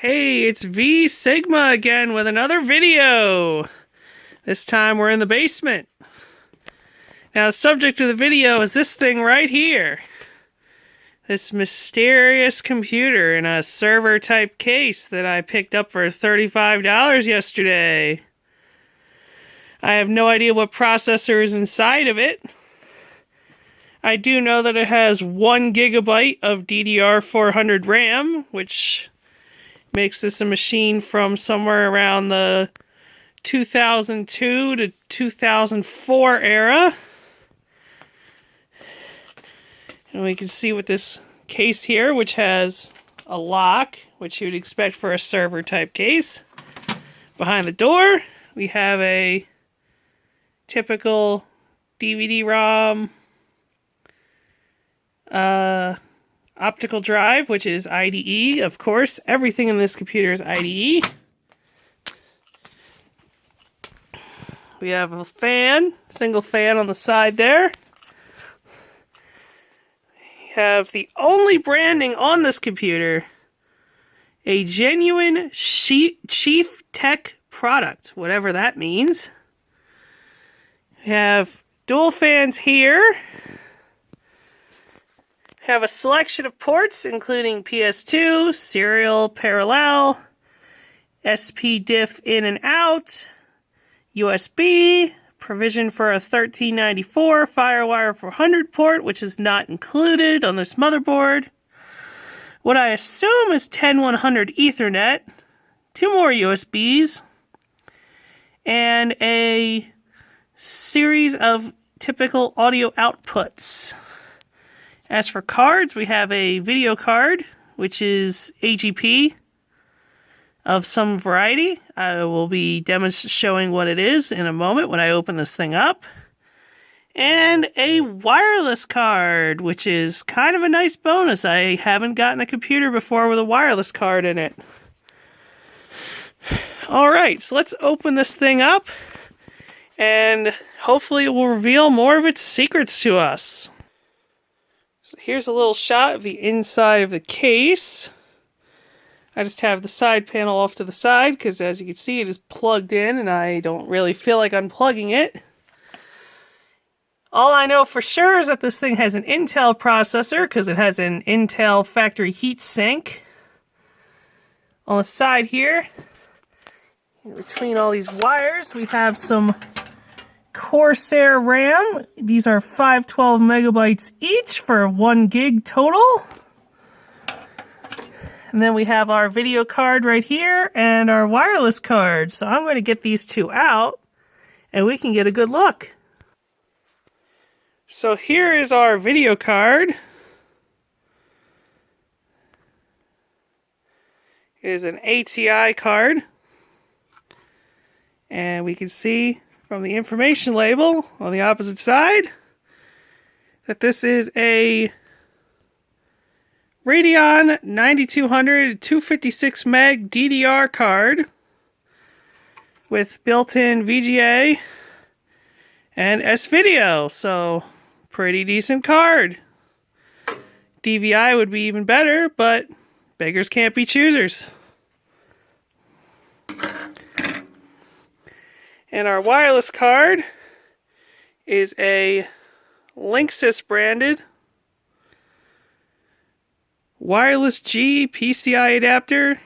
Hey, it's V Sigma again with another video. This time we're in the basement. Now the subject of the video is this thing right here. This mysterious computer in a server type case that I picked up for $35 yesterday. I have no idea what processor is inside of it. I do know that it has 1 gigabyte of DDR400 RAM, which makes this a machine from somewhere around the 2002 to 2004 era. And we can see with this case here, which has a lock, which you would expect for a server type case. Behind the door, we have a typical DVD-ROM optical drive, which is IDE. Of course, everything in this computer is IDE. We have a fan, single fan on the side there. We have the only branding on this computer, a genuine Chief Tech product, whatever that means. We have dual fans here. Have a selection of ports, including PS2, serial, parallel, SP-diff in and out, USB, provision for a 1394 FireWire 400 port, which is not included on this motherboard. What I assume is 10100 Ethernet, 2 more USBs, and a series of typical audio outputs. As for cards, we have a video card, which is AGP of some variety. I will be showing what it is in a moment when I open this thing up. And a wireless card, which is kind of a nice bonus. I haven't gotten a computer before with a wireless card in it. Alright, so let's open this thing up, and hopefully it will reveal more of its secrets to us. So here's a little shot of the inside of the case. I just have the side panel off to the side because, as you can see, it is plugged in and I don't really feel like unplugging it. All I know for sure is that this thing has an Intel processor because it has an Intel factory heatsink. On the side here, in between all these wires, we have some Corsair RAM. These are 512 megabytes each for 1 gig total. And then we have our video card right here and our wireless card. So I'm going to get these two out and we can get a good look. So here is our video card. It is an ATI card. And we can see from the information label on the opposite side that this is a Radeon 9200 256 meg DDR card with built-in VGA and S-Video, so pretty decent card. DVI would be even better, but beggars can't be choosers. And our wireless card is a Linksys branded wireless G PCI adapter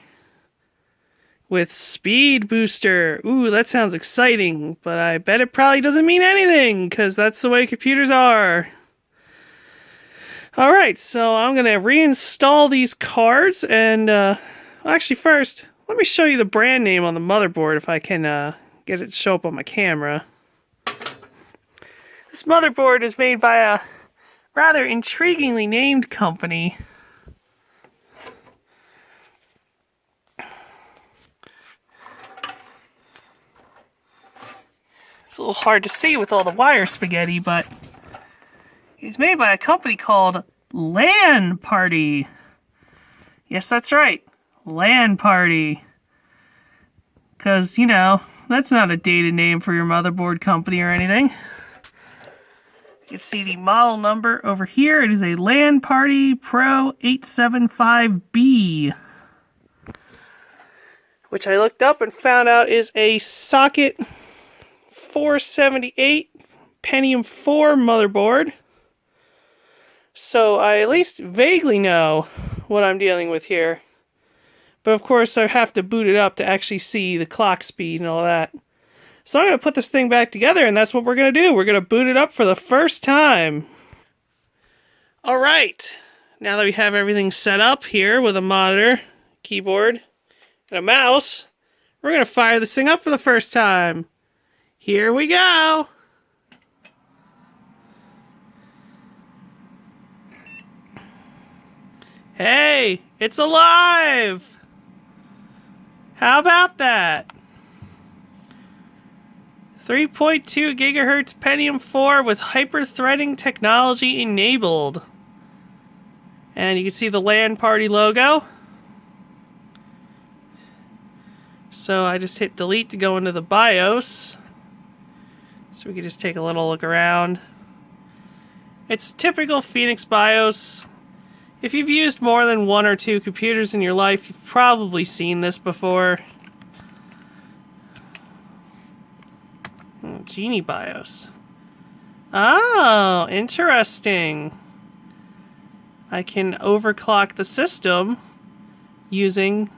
with speed booster. Ooh, that sounds exciting, but I bet it probably doesn't mean anything because that's the way computers are. Alright, so I'm going to reinstall these cards and actually first, let me show you the brand name on the motherboard if I can get it to show up on my camera. This motherboard is made by a rather intriguingly named company. It's a little hard to see with all the wire spaghetti, but it's made by a company called LAN Party. Yes, that's right. LAN Party. Because, you know, that's not a dated name for your motherboard company or anything. You can see the model number over here. It is a LAN Party Pro 875B. which I looked up and found out is a socket 478 Pentium 4 motherboard. So I at least vaguely know what I'm dealing with here. But of course I have to boot it up to actually see the clock speed and all that. So I'm going to put this thing back together, and that's what we're going to do. We're going to boot it up for the first time. Alright, now that we have everything set up here with a monitor, keyboard, and a mouse, we're going to fire this thing up for the first time. Here we go! Hey, it's alive! How about that? 3.2 gigahertz Pentium 4 with hyper-threading technology enabled. And you can see the LAN party logo. So I just hit delete to go into the BIOS. So we can just take a little look around. It's a typical Phoenix BIOS. If you've used more than one or two computers in your life, you've probably seen this before. Genie BIOS. Oh, interesting. I can overclock the system using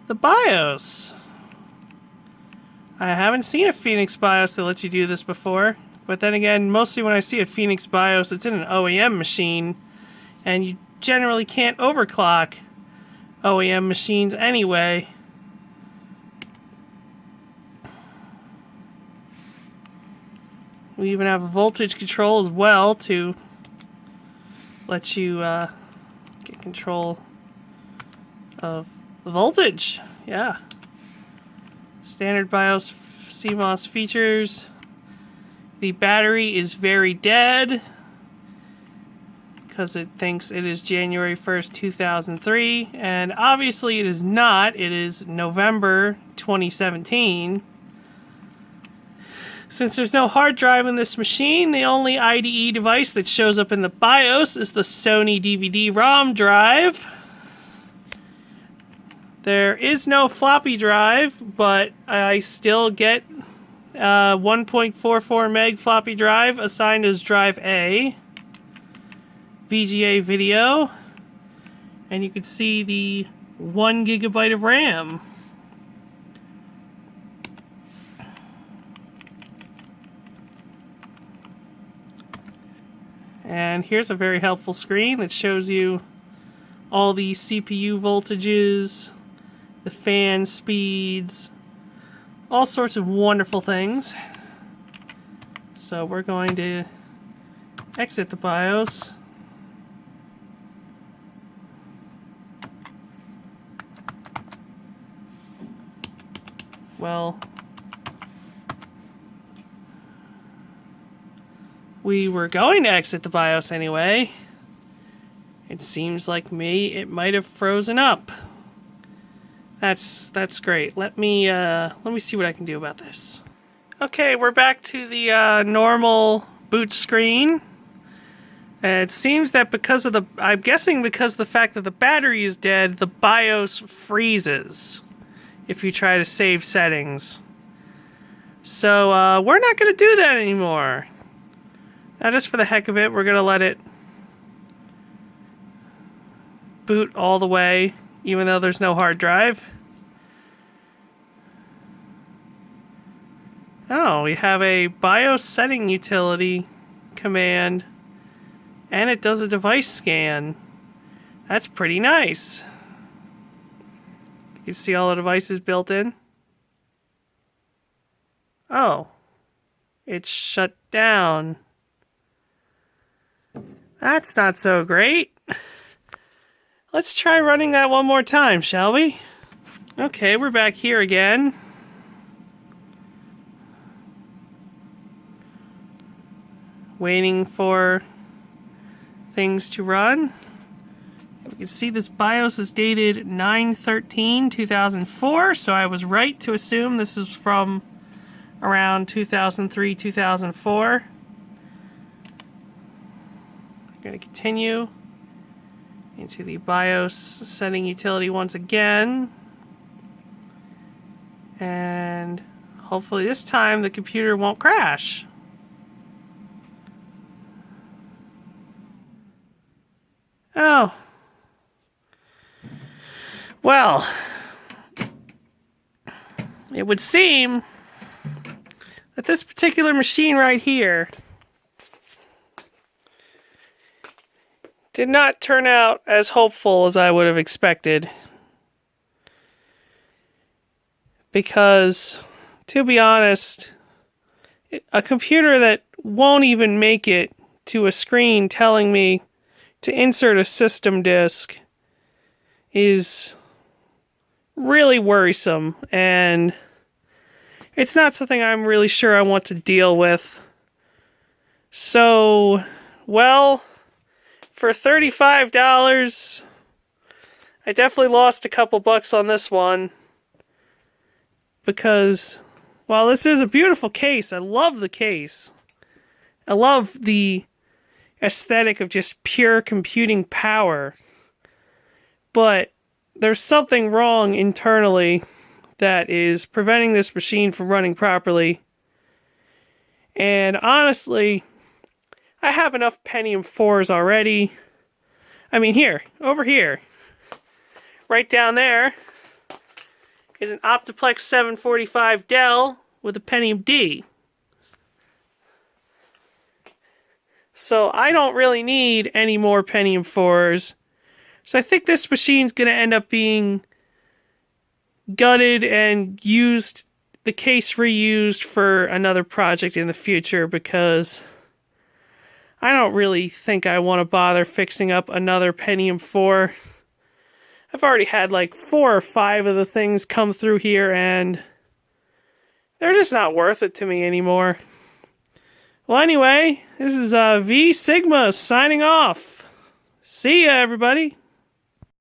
the BIOS. I haven't seen a Phoenix BIOS that lets you do this before. But then again, mostly when I see a Phoenix BIOS, it's in an OEM machine. And you generally can't overclock OEM machines anyway. We even have a voltage control as well to let you get control of the voltage. Yeah. Standard BIOS CMOS features. The battery is very dead because it thinks it is January 1st, 2003. And obviously it is not. It is November 2017. Since there's no hard drive in this machine, the only IDE device that shows up in the BIOS is the Sony DVD-ROM drive. There is no floppy drive, but I still get 1.44 meg floppy drive assigned as drive A. VGA video. And you can see the 1 gigabyte of RAM. And here's a very helpful screen that shows you all the CPU voltages, the fan speeds, all sorts of wonderful things. So we're going to exit the BIOS. Well, we were going to exit the BIOS anyway. It seems like it might have frozen up. That's great. Let me see what I can do about this. Okay, we're back to the normal boot screen. It seems that I'm guessing because of the fact that the battery is dead, the BIOS freezes if you try to save settings. So we're not going to do that anymore. Now, just for the heck of it, we're going to let it boot all the way, even though there's no hard drive. Oh, we have a BIOS setting utility command, and it does a device scan. That's pretty nice. You see all the devices built in? Oh, it's shut down. That's not so great. Let's try running that one more time, shall we? Okay, we're back here again. Waiting for things to run. You can see this BIOS is dated 9/13/2004, so I was right to assume this is from around 2003, 2004. I'm going to continue into the BIOS setting utility once again. And hopefully this time the computer won't crash. Oh. Well, it would seem that this particular machine right here did not turn out as hopeful as I would have expected. Because, to be honest, a computer that won't even make it to a screen telling me to insert a system disk is really worrisome, and it's not something I'm really sure I want to deal with. So, well, for $35, I definitely lost a couple bucks on this one. Because, while this is a beautiful case, I love the case. I love the aesthetic of just pure computing power. But there's something wrong internally that is preventing this machine from running properly. And honestly, I have enough Pentium 4s already. I mean, over here, right down there, is an Optiplex 745 Dell with a Pentium D. So I don't really need any more Pentium 4s. So I think this machine's going to end up being gutted and used, the case reused for another project in the future, because I don't really think I want to bother fixing up another Pentium 4. I've already had like 4 or 5 of the things come through here, and they're just not worth it to me anymore. Well, anyway, this is V Sigma signing off. See ya, everybody.